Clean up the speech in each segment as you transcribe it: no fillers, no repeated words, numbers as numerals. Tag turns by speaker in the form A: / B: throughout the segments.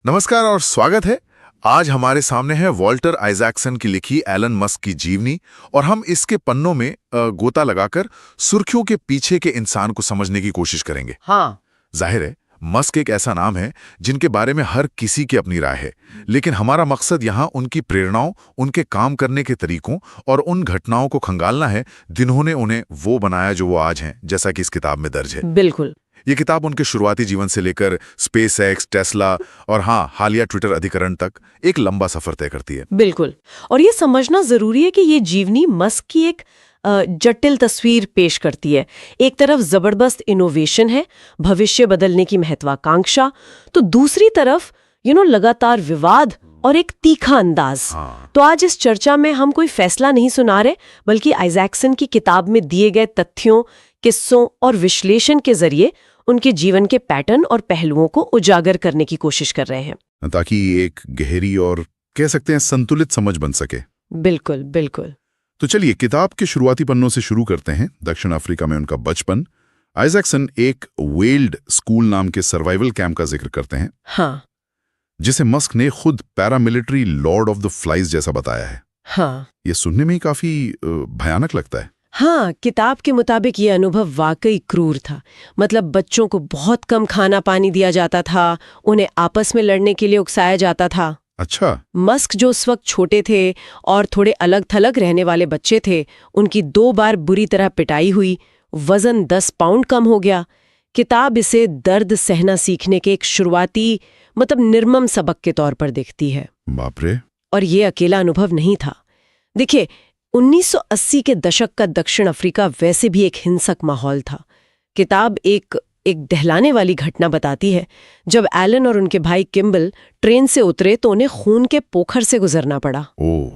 A: नमस्कार और स्वागत है। आज हमारे सामने है वॉल्टर आइजैक्सन की लिखी एलन मस्क की जीवनी और हम इसके पन्नों में गोता लगाकर सुर्खियों के पीछे के इंसान को समझने की कोशिश करेंगे।
B: हाँ,
A: जाहिर है मस्क एक ऐसा नाम है जिनके बारे में हर किसी की अपनी राय है, लेकिन हमारा मकसद यहाँ उनकी प्रेरणाओं, उनके काम करने के तरीकों और उन घटनाओं को खंगालना है जिन्होंने उन्हें वो बनाया जो वो आज हैं, जैसा कि इस किताब में दर्ज है।
B: बिल्कुल।
A: ये किताब उनके शुरुआती जीवन से लेकर स्पेसएक्स, टेस्ला और हालिया ट्विटर अधिकरण तक एक लंबा सफर तय करती है।
B: बिल्कुल। और ये समझना जरूरी है कि ये जीवनी मस्क की एक जटिल तस्वीर पेश करती है। एक तरफ जबरदस्त इनोवेशन है, भविष्य बदलने की महत्वाकांक्षा, तो दूसरी तरफ लगातार विवाद और एक तीखा अंदाज। तो आज इस चर्चा में हम कोई फैसला नहीं सुना रहे, बल्कि आइजैक्सन की किताब में दिए गए तथ्यों, किस्सों और विश्लेषण के जरिए उनके जीवन के पैटर्न और पहलुओं को उजागर करने की कोशिश कर रहे हैं,
A: ताकि एक गहरी और कह सकते हैं संतुलित समझ बन सके।
B: बिल्कुल बिल्कुल।
A: तो चलिए किताब के शुरुआती पन्नों से शुरू करते हैं। दक्षिण अफ्रीका में उनका बचपन। आइजैक्सन एक वेल्ड स्कूल नाम के सर्वाइवल कैंप का जिक्र करते हैं,
B: हाँ
A: जिसे मस्क ने खुद paramilitary Lord of the flies जैसा बताया है।
B: हाँ
A: ये सुनने में ही काफी भयानक लगता है।
B: हाँ, किताब के मुताबिक ये अनुभव वाकई क्रूर था। मतलब बच्चों को बहुत कम खाना पानी दिया जाता था, उन्हें आपस में लड़ने के लिए उकसाया जाता था।
A: अच्छा।
B: मस्क जो उस वक्त छोटे थे और थोड़े अलग थलग रहने वाले बच्चे थे, उनकी 2 बार बुरी तरह पिटाई हुई, वजन 10 पाउंड कम हो गया। किताब इसे दर्द सहना सीखने के एक शुरुआती निर्मम सबक के तौर पर देखती है।
A: बाप रे।
B: और ये अकेला अनुभव नहीं था। देखिए, 1980 के दशक का दक्षिण अफ्रीका वैसे भी एक हिंसक माहौल था। किताब एक दहलाने वाली घटना बताती है। जब एलन और उनके भाई किम्बल ट्रेन से उतरे तो उन्हें खून के पोखर से गुजरना पड़ा।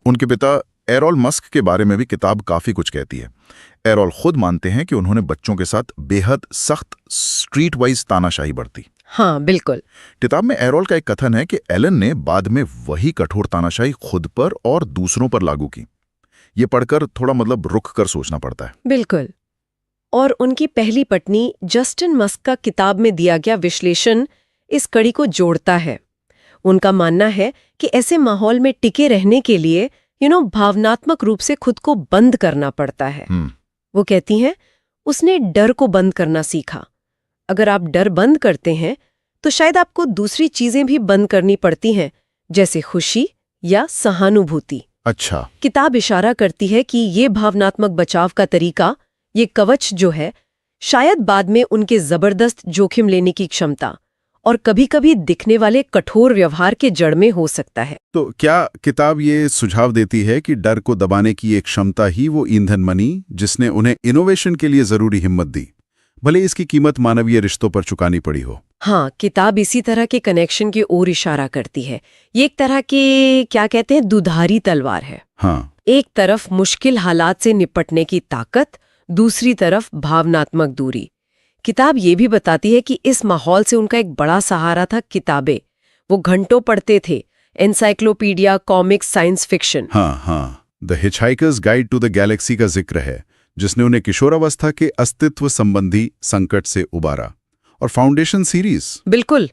A: उनके पिता एरोल मस्क के बारे में भी किताब काफी कुछ कहती है। एरोल खुद मानते हैं कि उन्होंने बच्चों के साथ बेहद सख्त स्ट्रीट वाइज तानाशाही बरती।
B: हाँ बिल्कुल।
A: किताब में एरोल का एक कथन है कि एलन ने बाद में वही कठोर तानाशाही खुद पर और दूसरों पर लागू की। ये पढ़कर थोड़ा रुक कर सोचना पड़ता है।
B: बिल्कुल। और उनकी पहली पत्नी जस्टिन मस्क का किताब में दिया गया विश्लेषण इस कड़ी को जोड़ता है। उनका मानना है कि ऐसे माहौल में टिके रहने के लिए भावनात्मक रूप से खुद को बंद करना पड़ता है। वो कहती हैं, उसने डर को बंद करना सीखा। अगर आप डर बंद करते हैं तो शायद आपको दूसरी चीजें भी बंद करनी पड़ती हैं, जैसे खुशी या सहानुभूति।
A: अच्छा।
B: किताब इशारा करती है कि ये भावनात्मक बचाव का तरीका, ये कवच जो है, शायद बाद में उनके जबरदस्त जोखिम लेने की क्षमता और कभी-कभी दिखने वाले कठोर व्यवहार के जड़ में हो सकता है।
A: तो क्या किताब ये सुझाव देती है कि डर को दबाने की एक क्षमता ही वो ईंधन बनी जिसने उन्हें इनोवेशन के लिए जरूरी हिम्मत दी, भले इसकी कीमत मानवीय रिश्तों पर चुकानी पड़ी हो?
B: हाँ, किताब इसी तरह के कनेक्शन की ओर इशारा करती है। ये एक तरह के क्या कहते हैं, दुधारी तलवार है।
A: हाँ।
B: एक तरफ मुश्किल हालात से निपटने की ताकत, दूसरी तरफ भावनात्मक दूरी। किताब ये भी बताती है कि इस माहौल से उनका एक बड़ा सहारा था किताबें। वो घंटों पढ़ते थे, एनसाइक्लोपीडिया, कॉमिक्स, साइंस फिक्शन।
A: हाँ, the hitchhiker's guide to the galaxy का जिक्र है, जिसने उन्हें किशोरावस्था के अस्तित्व संबंधी संकट से उबारा, और फाउंडेशन सीरीज,
B: बिल्कुल,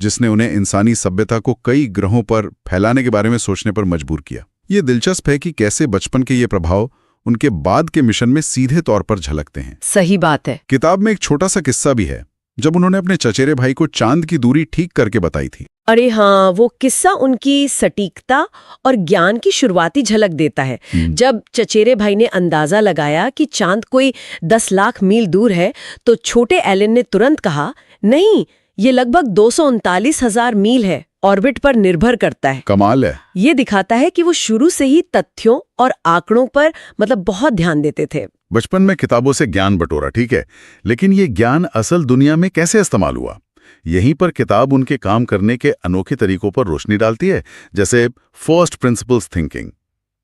A: जिसने उन्हें इंसानी सभ्यता को कई ग्रहों पर फैलाने के बारे में सोचने पर मजबूर किया। ये दिलचस्प है कि कैसे बचपन के ये प्रभाव उनके बाद के मिशन में सीधे तौर पर झलकते हैं।
B: सही बात है।
A: किताब में एक छोटा सा किस्सा भी है, जब उन्होंने अपने चचेरे भाई को चांद की दूरी ठीक करके बताई थी।
B: अरे हाँ, वो किस्सा उनकी सटीकता और ज्ञान की शुरुआती झलक देता है। जब चचेरे भाई ने अंदाजा लगाया कि चांद कोई 10 लाख मील दूर है, तो छोटे एलन ने तुरंत कहा, नहीं, ये लगभग 239,000 मील है, ऑर्बिट पर निर्भर करता है।
A: कमाल है।
B: ये दिखाता है कि वो शुरू से ही तथ्यों और आंकड़ों पर बहुत ध्यान देते थे।
A: बचपन में किताबों से ज्ञान बटोरा, ठीक है, लेकिन ये ज्ञान असल दुनिया में कैसे इस्तेमाल हुआ? यहीं पर किताब उनके काम करने के अनोखे तरीकों पर रोशनी डालती है, जैसे फर्स्ट प्रिंसिपल्स थिंकिंग।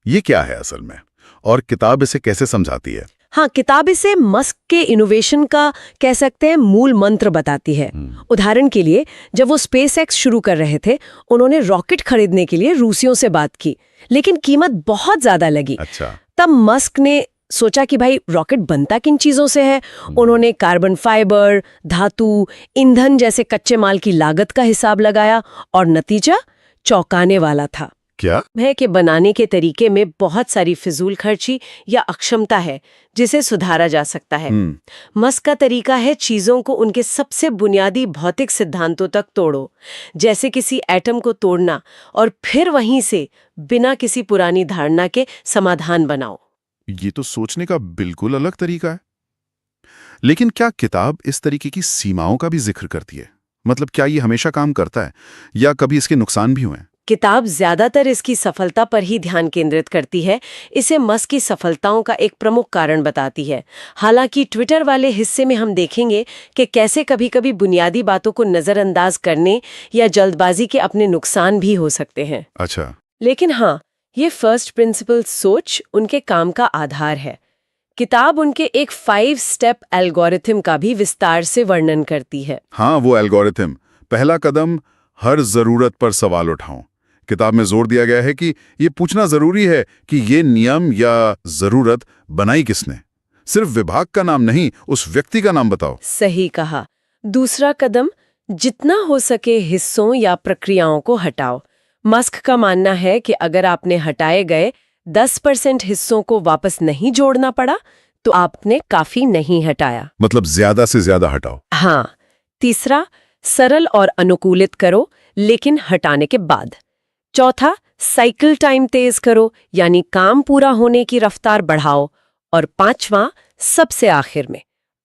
A: ये क्या है असल में, और किताब इसे कैसे समझाती है?
B: हाँ, किताब इसे मस्क के इनोवेशन का कह सकते हैं मूल मंत्र बताती है। उदाहरण के लिए, जब वो स्पेसएक्स शुरू कर रहे थे, उन्होंने रॉकेट खरीदने के लिए रूसियों से बात की, लेकिन कीमत बहुत ज्यादा लगी।
A: अच्छा।
B: तब मस्क ने सोचा कि भाई रॉकेट बनता किन चीजों से है। उन्होंने कार्बन फाइबर, धातु, ईंधन जैसे कच्चे माल की लागत का हिसाब लगाया और नतीजा चौंकाने वाला था।
A: क्या
B: है कि बनाने के तरीके में बहुत सारी फिजूल खर्ची या अक्षमता है जिसे सुधारा जा सकता है। मस्क का तरीका है चीजों को उनके सबसे बुनियादी भौतिक सिद्धांतों तक तोड़ो, जैसे किसी एटम को तोड़ना, और फिर वहीं से बिना किसी पुरानी धारणा के समाधान बनाओ।
C: ये तो सोचने का बिल्कुल अलग तरीका है। लेकिन क्या किताब इस तरीके की सीमाओं का भी जिक्र करती है? मतलब क्या ये हमेशा काम करता है या कभी इसके नुकसान भी हुए हैं?
B: किताब ज्यादातर इसकी सफलता पर ही ध्यान केंद्रित करती है, इसे मस्क की सफलताओं का एक प्रमुख कारण बताती है। हालांकि ट्विटर वाले हिस्से में हम देखेंगे कि कैसे कभी-कभी बुनियादी बातों को नजरअंदाज करने या जल्दबाजी के अपने नुकसान भी हो सकते हैं।
C: अच्छा,
B: लेकिन हाँ, ये फर्स्ट प्रिंसिपल सोच उनके काम का आधार है। किताब उनके एक 5 स्टेप एल्गोरिथम का भी विस्तार से वर्णन करती है।
C: हाँ, वो एल्गोरिथम। पहला कदम, हर जरूरत पर सवाल उठाओ। किताब में जोर दिया गया है कि ये पूछना जरूरी है कि ये नियम या जरूरत बनाई किसने। सिर्फ विभाग का नाम नहीं, उस व्यक्ति का नाम बताओ।
B: सही कहा। दूसरा कदम, जितना हो सके हिस्सों या प्रक्रियाओं को हटाओ। मस्क का मानना है कि अगर आपने हटाए गए 10% हिस्सों को वापस नहीं जोड़ना पड़ा तो आपने काफी नहीं हटाया।
C: मतलब ज्यादा से ज्यादा हटाओ।
B: हाँ। तीसरा, सरल और अनुकूलित करो, लेकिन हटाने के बाद। चौथा, साइकिल टाइम तेज करो, यानी काम पूरा होने की रफ्तार बढ़ाओ। और पांचवां, सबसे आखिर में,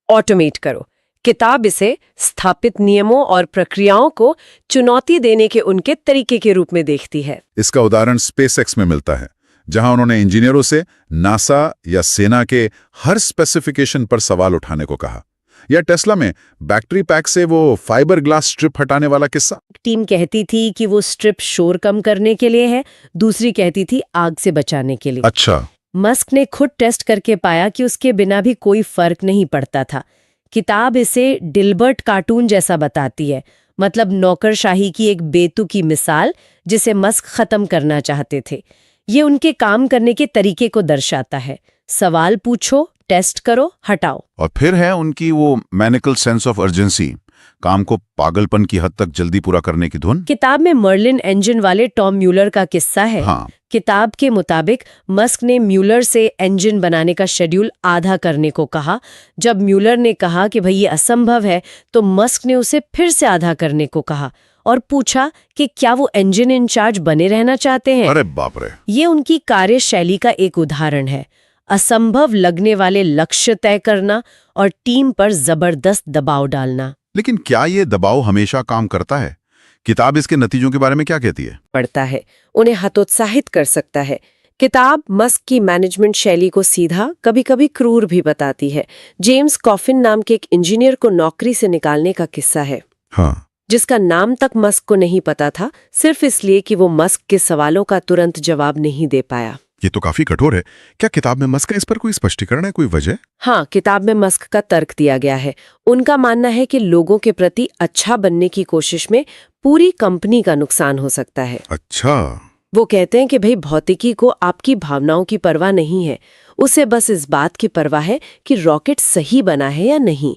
B: ऑटोमेट करो। किताब इसे स्थापित नियमों और प्रक्रियाओं को चुनौती देने के उनके तरीके के रूप में देखती है।
C: इसका उदाहरण स्पेसएक्स में मिलता है, जहां उन्होंने इंजीनियरों से नासा या सेना के हर स्पेसिफिकेशन पर सवाल उठाने को कहा। या टेस्ला में बैटरी पैक से वो फाइबर ग्लास स्ट्रिप हटाने वाला किस्सा।
B: टीम कहती थी कि वो स्ट्रिप शोर कम करने के लिए है, दूसरी कहती थी आग से बचाने के लिए।
C: अच्छा।
B: मस्क ने खुद टेस्ट करके पाया कि उसके बिना भी कोई फर्क नहीं पड़ता था। किताब इसे डिल्बर्ट कार्टून जैसा बताती है, मतलब नौकरशाही की एक बेतुकी मिसाल जिसे मस्क खत्म करना चाहते थे। ये उनके काम करने के तरीके को दर्शाता है। सवाल पूछो, टेस्ट करो, हटाओ।
C: और फिर है उनकी वो मैनिकल सेंस ऑफ अर्जेंसी, काम को पागलपन की हद तक जल्दी पूरा करने की धुन।
B: किताब में मर्लिन इंजन वाले टॉम म्यूलर का किस्सा है।
C: हाँ।
B: किताब के मुताबिक मस्क ने म्यूलर से इंजन बनाने का शेड्यूल आधा करने को कहा। जब म्यूलर ने कहा कि भाई ये असंभव है, तो मस्क ने उसे फिर से आधा करने को कहा और पूछा कि क्या वो इंजन इंचार्ज बने रहना चाहते हैं।
C: अरे बाप रे।
B: ये उनकी कार्यशैली का एक उदाहरण है। असंभव लगने वाले लक्ष्य तय करना और टीम पर जबरदस्त दबाव डालना।
C: लेकिन क्या ये दबाव हमेशा काम करता है? किताब इसके नतीजों के बारे में क्या कहती है?
B: पड़ता है, उन्हें हतोत्साहित कर सकता है। किताब मस्क की मैनेजमेंट शैली को सीधा, कभी-कभी क्रूर भी बताती है। जेम्स कॉफिन नाम के एक इंजीनियर को नौकरी से निकालने का किस्सा है।
C: हाँ।
B: जिसका नाम तक मस्क को नहीं पता था, सिर्फ इसलिए कि वो मस्क के सवालों का तुरंत जवाब नहीं दे पाया।
C: ये तो काफी कठोर है। क्या किताब में मस्क का इस पर कोई स्पष्टीकरण है, कोई वजह?
B: हाँ, किताब में मस्क का तर्क दिया गया है। उनका मानना है कि लोगों के प्रति अच्छा बनने की कोशिश में पूरी कंपनी का नुकसान हो सकता है।
C: अच्छा।
B: वो कहते हैं कि भाई भौतिकी को आपकी भावनाओं की परवाह नहीं है, उसे बस इस बात की परवाह है कि रॉकेट सही बना है या नहीं।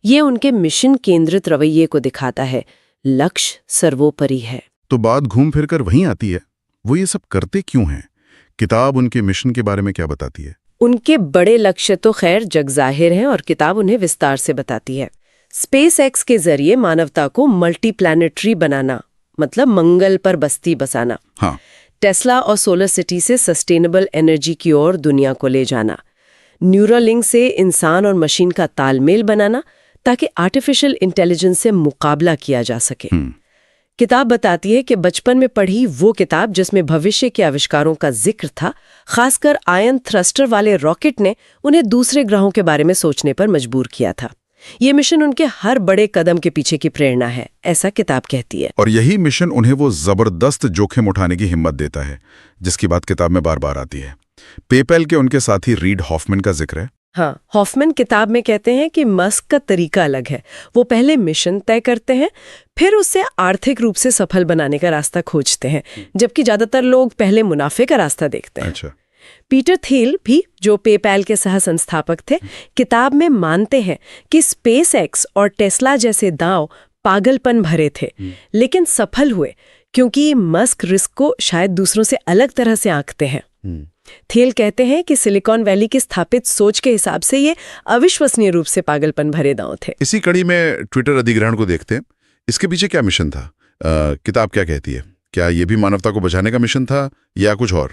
B: ये उनके मिशन केंद्रित रवैये को दिखाता है। लक्ष्य सर्वोपरि है।
C: तो बात घूम फिर कर वहीं आती है, वो ये सब करते क्यों हैं? किताब उनके मिशन के बारे में क्या बताती है?
B: उनके बड़े लक्ष्य तो खैर जग जाहिर हैं और किताब उन्हें विस्तार से बताती है। स्पेसएक्स के जरिए मानवता को मल्टीप्लैनेटरी बनाना, मतलब मंगल पर बस्ती बसाना।
C: हाँ।
B: टेस्ला और सोलर सिटी से सस्टेनेबल एनर्जी की ओर दुनिया को ले जाना। न्यूरालिंक से इंसान और मशीन का तालमेल बनाना ताकि आर्टिफिशियल इंटेलिजेंस से मुकाबला किया जा सके। किताब बताती है कि बचपन में पढ़ी वो किताब जिसमें भविष्य के आविष्कारों का जिक्र था, खासकर आयन थ्रस्टर वाले रॉकेट ने उन्हें दूसरे ग्रहों के बारे में सोचने पर मजबूर किया था। ये मिशन उनके हर बड़े कदम के पीछे की प्रेरणा है, ऐसा किताब कहती है।
C: और यही मिशन उन्हें वो जबरदस्त जोखिम उठाने की हिम्मत देता है जिसकी बात किताब में बार बार आती है। पेपैल के उनके साथी रीड हॉफमैन का जिक्र है।
B: हाँ, हॉफमैन किताब में कहते हैं कि मस्क का तरीका अलग है। वो पहले मिशन तय करते हैं, फिर उसे आर्थिक रूप से सफल बनाने का रास्ता खोजते हैं, जबकि ज्यादातर लोग पहले मुनाफे का रास्ता देखते हैं।
C: अच्छा।
B: पीटर थिल भी, जो पेपैल के सह संस्थापक थे, किताब में मानते हैं कि स्पेसएक्स और टेस्ला जैसे दांव पागलपन भरे थे, लेकिन सफल हुए क्योंकि मस्क रिस्क को शायद दूसरों से अलग तरह से आंकते हैं। थेल कहते हैं कि सिलिकॉन वैली की स्थापित सोच के हिसाब से ये अविश्वसनीय रूप से पागलपन भरे दांव थे।
C: इसी कड़ी में ट्विटर अधिग्रहण को देखते हैं। इसके पीछे क्या मिशन था? किताब क्या कहती है? क्या ये भी मानवता को बचाने का मिशन था या कुछ और?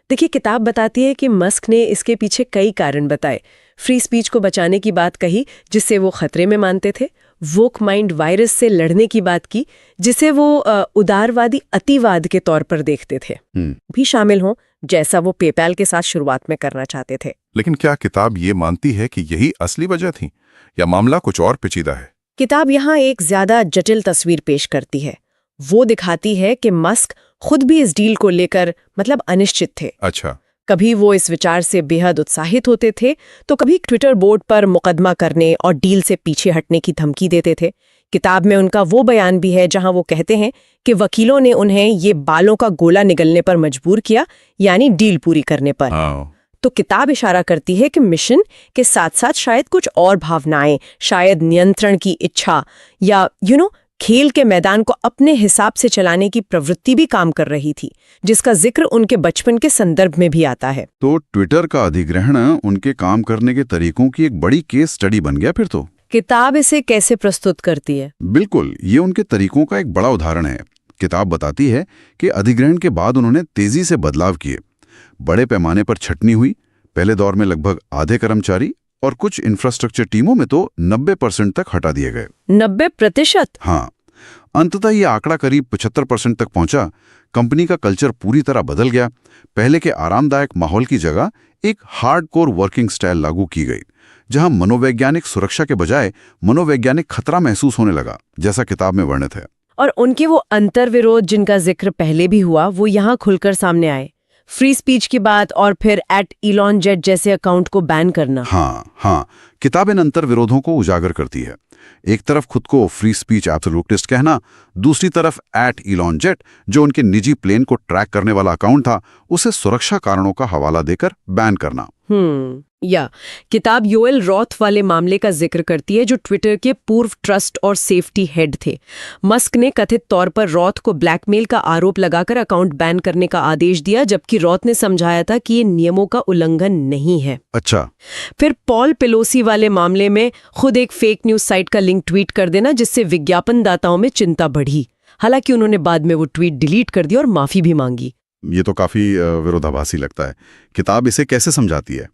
B: देखिए, किताब बताती है कि मस्क ने इसके पीछे कई कारण बताए। फ्री स्पीच को बचाने की बात कही, जिससे वो खतरे में मानते थे। वोक माइंड वायरस से लड़ने की बात की, जिसे वो उदारवादी अतिवाद के तौर पर देखते थे, भी शामिल हों, जैसा वो पेपैल के साथ शुरुआत में करना चाहते थे।
D: लेकिन क्या किताब ये मानती है कि यही असली वजह थी या मामला कुछ और पेचीदा है?
B: किताब यहाँ एक ज्यादा जटिल तस्वीर पेश करती है। वो दिखाती है कि मस्क खुद भी इस डील को लेकर अनिश्चित थे।
D: अच्छा।
B: कभी वो इस विचार से बेहद उत्साहित होते थे, तो कभी ट्विटर बोर्ड पर मुकदमा करने और डील से पीछे हटने की धमकी देते थे। किताब में उनका वो बयान भी है जहां वो कहते हैं कि वकीलों ने उन्हें ये बालों का गोला निगलने पर मजबूर किया, यानी डील पूरी करने पर। तो किताब इशारा करती है कि मिशन के साथ साथ शायद कुछ और भावनाएं, शायद नियंत्रण की इच्छा या खेल के मैदान को अपने हिसाब से चलाने की प्रवृत्ति भी काम कर रही थी, जिसका जिक्र उनके बचपन के संदर्भ में भी आता है।
C: तो ट्विटर का अधिग्रहण उनके काम करने के तरीकों की एक बड़ी केस स्टडी बन गया फिर तो।
B: किताब इसे कैसे प्रस्तुत करती है?
C: बिल्कुल, ये उनके तरीकों का एक बड़ा उदाहरण है। किताब बताती है कि अधिग्रहण के बाद उन्होंने तेजी से बदलाव किए। बड़े पैमाने पर छंटनी हुई। पहले दौर में लगभग आधे कर्मचारी और कुछ इंफ्रास्ट्रक्चर टीमों में तो 90% तक हटा दिए गए।
B: 90%?
C: हाँ। अंततः ये आंकड़ा करीब 75% तक पहुंचा। कंपनी का कल्चर पूरी तरह बदल गया। पहले के आरामदायक माहौल की जगह एक हार्डकोर वर्किंग स्टाइल लागू की गई, जहां मनोवैज्ञानिक सुरक्षा के बजाय मनोवैज्ञानिक खतरा महसूस होने लगा, जैसा किताब में वर्णित है।
B: और उनके वो अंतर्विरोध जिनका जिक्र पहले भी हुआ, वो यहाँ खुलकर सामने आए। फ्री स्पीच की बात और फिर @ElonJet जैसे अकाउंट को बैन करना।
C: हाँ, किताब इन अंतर्विरोधों को उजागर करती है। एक तरफ खुद को फ्री स्पीच एब्सोल्यूटिस्ट कहना, दूसरी तरफ @ElonJet, जो उनके निजी प्लेन को ट्रैक करने वाला अकाउंट था, उसे सुरक्षा कारणों का हवाला देकर बैन करना।
B: या किताब योएल रॉथ वाले मामले का जिक्र करती है, जो ट्विटर के पूर्व ट्रस्ट और सेफ्टी हेड थे। मस्क ने कथित तौर पर रॉथ को ब्लैकमेल का आरोप लगाकर अकाउंट बैन करने का आदेश दिया, जबकि रॉथ ने समझाया था कि ये नियमों का उल्लंघन नहीं है।
C: अच्छा।
B: फिर पॉल पेलोसी वाले मामले में खुद एक फेक न्यूज साइट का लिंक ट्वीट कर देना, जिससे विज्ञापनदाताओं में चिंता बढ़ी। हालांकि उन्होंने बाद में वो ट्वीट डिलीट कर दिया और माफी भी मांगी।
C: ये तो काफी विरोधाभासी लगता है। किताब इसे कैसे समझाती है?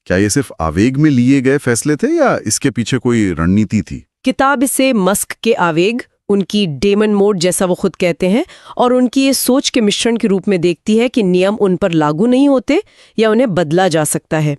C: क्या ये सिर्फ आवेग में लिए गए फैसले थे या इसके पीछे कोई रणनीति थी?
B: किताब इसे मस्क के आवेग, उनकी डेमन मोड जैसा वो खुद कहते हैं, और उनकी ये सोच के मिश्रण के रूप में देखती है कि नियम उन पर लागू नहीं होते या उन्हें बदला जा सकता है।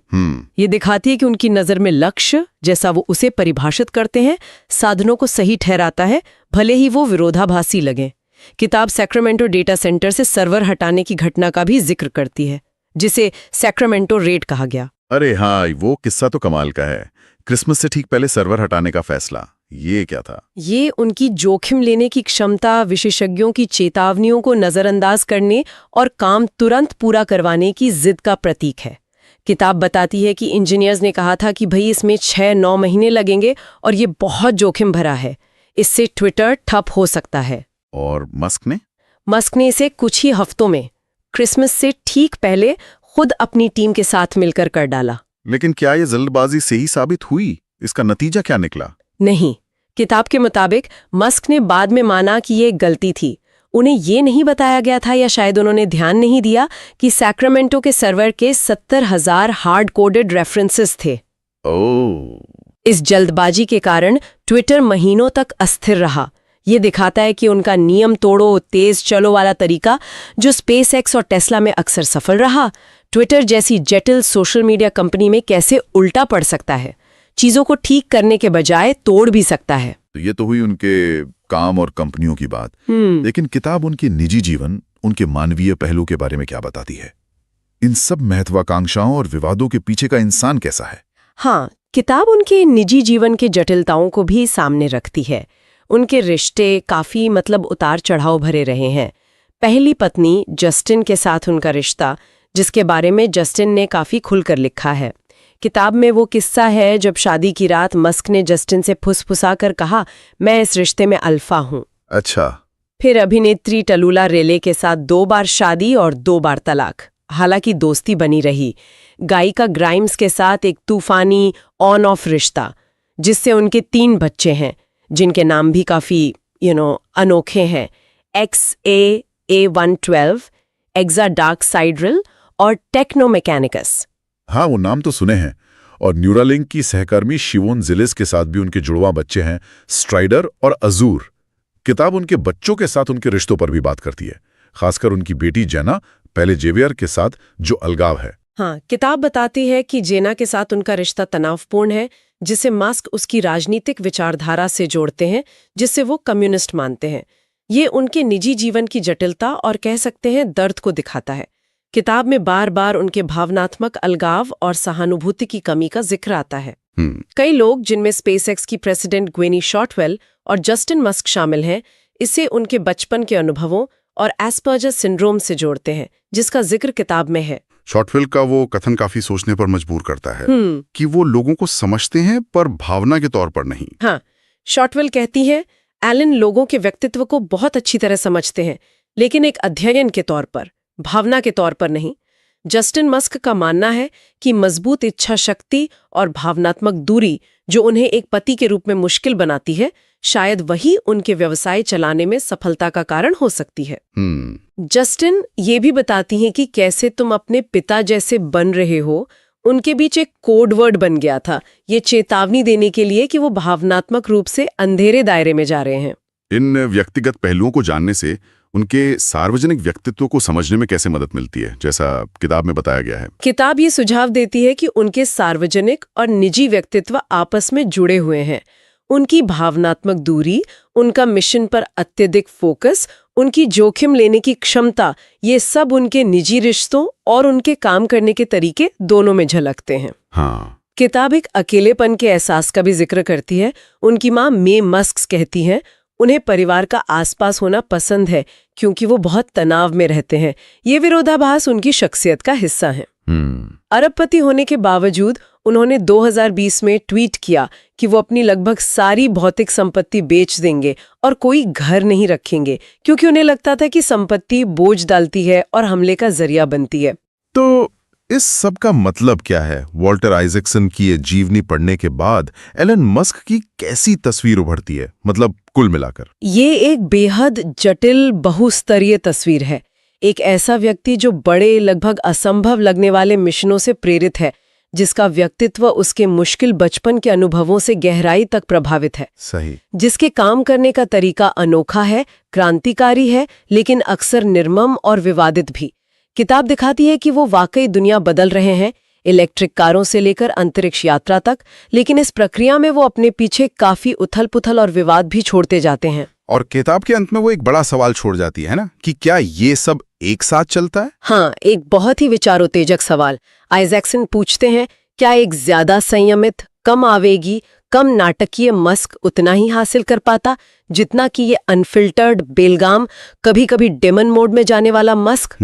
B: ये दिखाती है कि उनकी नजर में लक्ष्य, जैसा वो उसे परिभाषित करते हैं, साधनों को सही ठहराता है, भले ही वो विरोधाभासी लगे। किताब सैक्रामेंटो डेटा सेंटर से सर्वर हटाने की घटना का भी जिक्र करती है, जिसे सैक्रामेंटो रेड कहा गया।
A: अरे हाँ, वो किस्सा तो कमाल का है। क्रिसमस से ठीक पहले सर्वर हटाने का फैसला, ये क्या था?
B: ये उनकी जोखिम लेने की क्षमता, विशेषज्ञों की चेतावनियों को नजरअंदाज करने और काम तुरंत पूरा करवाने की जिद का प्रतीक है। किताब बताती है कि इंजीनियर्स ने कहा था कि भाई इसमें 6-9 महीने लगेंगे और ये बहुत जोखिम भरा है, इससे ट्विटर ठप हो सकता है।
A: और मस्क ने
B: इसे कुछ ही हफ्तों में, क्रिसमस से ठीक पहले, खुद अपनी टीम के साथ मिलकर कर डाला।
A: लेकिन क्या ये जल्दबाजी से ही साबित हुई? इसका नतीजा क्या निकला?
B: नहीं। किताब के मुताबिक मस्क ने बाद में माना कि ये गलती थी। उन्हें ये नहीं बताया गया था, या शायद उन्होंने ध्यान नहीं दिया, कि सैक्रामेंटो के सर्वर के 70,000 हार्ड कोडेड रेफरेंसेस थे। इस जल्दबाजी के कारण ट्विटर महीनों तक अस्थिर रहा। ये दिखाता है कि उनका नियम तोड़ो, तेज चलो वाला तरीका, जो स्पेसएक्स और टेस्ला में अक्सर सफल रहा, ट्विटर जैसी जटिल सोशल मीडिया कंपनी में कैसे उल्टा पड़ सकता है। चीजों को ठीक करने के बजाय तोड़ भी सकता है।
A: तो ये तो हुई उनके काम और कंपनियों की बात। लेकिन किताब उनके निजी जीवन, उनके मानवीय पहलू के बारे में क्या बताती है? इन सब महत्वाकांक्षाओं और विवादों के पीछे का इंसान कैसा है?
B: हाँ, किताब उनके निजी जीवन के जटिलताओं को भी सामने रखती है। उनके रिश्ते काफी उतार चढ़ाव भरे रहे हैं। पहली पत्नी जस्टिन के साथ उनका रिश्ता, जिसके बारे में जस्टिन ने काफी खुलकर लिखा है। किताब में वो किस्सा है जब शादी की रात मस्क ने जस्टिन से फुसफुसा कर कहा, मैं इस रिश्ते में अल्फा हूं।
C: अच्छा।
B: फिर अभिनेत्री टलुला रेले के साथ 2 बार शादी और 2 बार तलाक। हालांकि दोस्ती बनी रही। गायिका ग्राइम्स के साथ एक तूफानी ऑन ऑफ रिश्ता, जिससे उनके 3 बच्चे हैं, जिनके नाम भी काफी अनोखे हैं। XA112, एक्सा डार्क साइड्रल और टेक्नोमैकेनिकस।
C: हाँ, वो नाम तो सुने हैं। और न्यूरालिंक की सहकर्मी शिवोन जिलिस के साथ भी उनके जुड़वा बच्चे हैं, स्ट्राइडर और अजूर। किताब उनके बच्चों के साथ उनके रिश्तों पर भी बात करती है, खासकर उनकी बेटी जेना, पहले जेवियर के साथ जो अलगाव है।
B: हाँ, किताब बताती है कि जेना के साथ उनका रिश्ता तनावपूर्ण है, जिसे मस्क उसकी राजनीतिक विचारधारा से जोड़ते हैं, जिससे वो कम्युनिस्ट मानते हैं। ये उनके निजी जीवन की जटिलता और कह सकते हैं दर्द को दिखाता है। किताब में बार बार उनके भावनात्मक अलगाव और सहानुभूति की कमी का जिक्र आता है। कई लोग, जिनमें स्पेसएक्स की प्रेसिडेंट ग्वेनी शॉर्टवेल और जस्टिन मस्क शामिल हैं, इसे उनके बचपन के अनुभवों और एस्पर्जर सिंड्रोम से जोड़ते हैं, जिसका जिक्र किताब में है।
C: शॉर्टवेल का वो कथन काफी सोचने पर मजबूर करता है कि वो लोगों को समझते हैं पर भावना के तौर पर नहीं।
B: हाँ, शॉर्टवेल कहती है, एलन लोगों के व्यक्तित्व को बहुत अच्छी तरह समझते हैं, लेकिन एक अध्ययन के तौर पर, भावना के तौर पर नहीं। जस्टिन मस्क का मानना है कि मजबूत इच्छा शक्ति और भावनात्मक दूरी, जो उन्हें एक पति के रूप में मुश्किल बनाती है, शायद वही उनके व्यवसाय चलाने में सफलता का कारण हो सकती है। जस्टिन ये भी बताती हैं कि कैसे तुम अपने पिता जैसे बन रहे हो, उनके बीच एक कोड वर्ड बन गया था, ये चेतावनी देने के लिए कि वो भावनात्मक रूप से अंधेरे दायरे में जा रहे हैं।
C: इन व्यक्तिगत पहलुओं को जानने से उनके सार्वजनिक व्यक्तित्व को समझने में कैसे मदद मिलती है, जैसा किताब में बताया गया है?
B: किताब ये सुझाव देती है कि उनके सार्वजनिक और निजी व्यक्तित्व आपस में जुड़े हुए हैं। उनकी भावनात्मक दूरी, उनका मिशन पर अत्यधिक फोकस, उनकी जोखिम लेने की क्षमता, ये सब उनके निजी रिश्तों और उनके काम करने के तरीके दोनों में झलकते हैं।
C: हाँ।
B: किताब एक अकेलेपन के एहसास का भी जिक्र करती है। उनकी माँ मे मस्क कहती हैं, उन्हें परिवार का आसपास होना पसंद है क्योंकि वो बहुत तनाव में रहते हैं। ये विरोधाभास उनकी शख्सियत का हिस्सा है। अरबपति होने के बावजूद उन्होंने 2020 में ट्वीट किया कि वो अपनी लगभग सारी भौतिक संपत्ति बेच देंगे और कोई घर नहीं रखेंगे, क्योंकि उन्हें लगता था कि संपत्ति बोझ डालती है और हमले का जरिया बनती है।
C: तो इस सब का मतलब क्या है? वॉल्टर आइजैक्सन की ये जीवनी पढ़ने के बाद एलन मस्क की कैसी तस्वीर उभरती है, मतलब कुल मिलाकर?
B: ये एक बेहद जटिल बहुस्तरीय तस्वीर है। एक ऐसा व्यक्ति जो बड़े, लगभग असंभव लगने वाले मिशनों से प्रेरित है, जिसका व्यक्तित्व उसके मुश्किल बचपन के अनुभवों से गहराई तक प्रभावित है।
C: सही।
B: जिसके काम करने का तरीका अनोखा है, क्रांतिकारी है, लेकिन अक्सर निर्मम और विवादित भी। किताब दिखाती है कि वो वाकई दुनिया बदल रहे हैं, इलेक्ट्रिक कारों से लेकर अंतरिक्ष यात्रा तक, लेकिन इस प्रक्रिया में वो अपने पीछे काफी उथल-पुथल और विवाद भी छोड़ते जाते हैं।
D: और किताब के अंत में वो एक बड़ा सवाल छोड़ जाती है ना, कि क्या ये सब एक साथ चलता है?
B: हाँ, एक बहुत ही विचारोत्तेजक सवाल। आइजैक्सन पूछते हैं, क्या एक ज्यादा संयमित, कम आवेगी, कम नाटकीय मस्क उतना ही हासिल कर पाता जितना कि ये अनफिल्टर्ड, बेलगाम, कभी-कभी डेमन मोड में जाने वाला मस्क?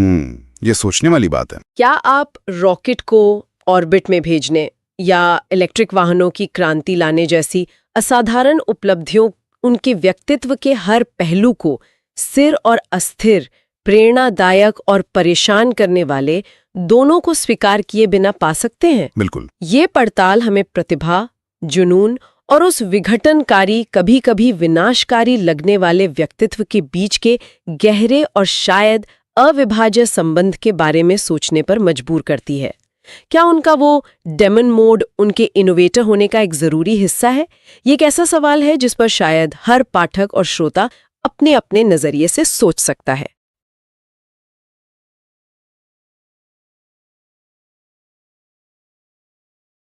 D: ये सोचने वाली बात है।
B: क्या आप रॉकेट को ऑर्बिट में भेजने या इलेक्ट्रिक वाहनों की क्रांति लाने जैसी असाधारण उपलब्धियों, उनके व्यक्तित्व के हर पहलू को स्थिर और अस्थिर, प्रेरणादायक और परेशान करने वाले, दोनों को स्वीकार किए बिना पा सकते हैं?
D: बिल्कुल।
B: ये पड़ताल हमें प्रतिभा, जुनून और उस विघटनकारी, कभी-कभी विनाशकारी लगने वाले व्यक्तित्व के बीच के गहरे और शायद अविभाज्य संबंध के बारे में सोचने पर मजबूर करती है। क्या उनका वो डेमन मोड उनके इनोवेटर होने का एक जरूरी हिस्सा है? ये एक ऐसा सवाल है जिस पर शायद हर पाठक और श्रोता अपने अपने नजरिए से सोच सकता है।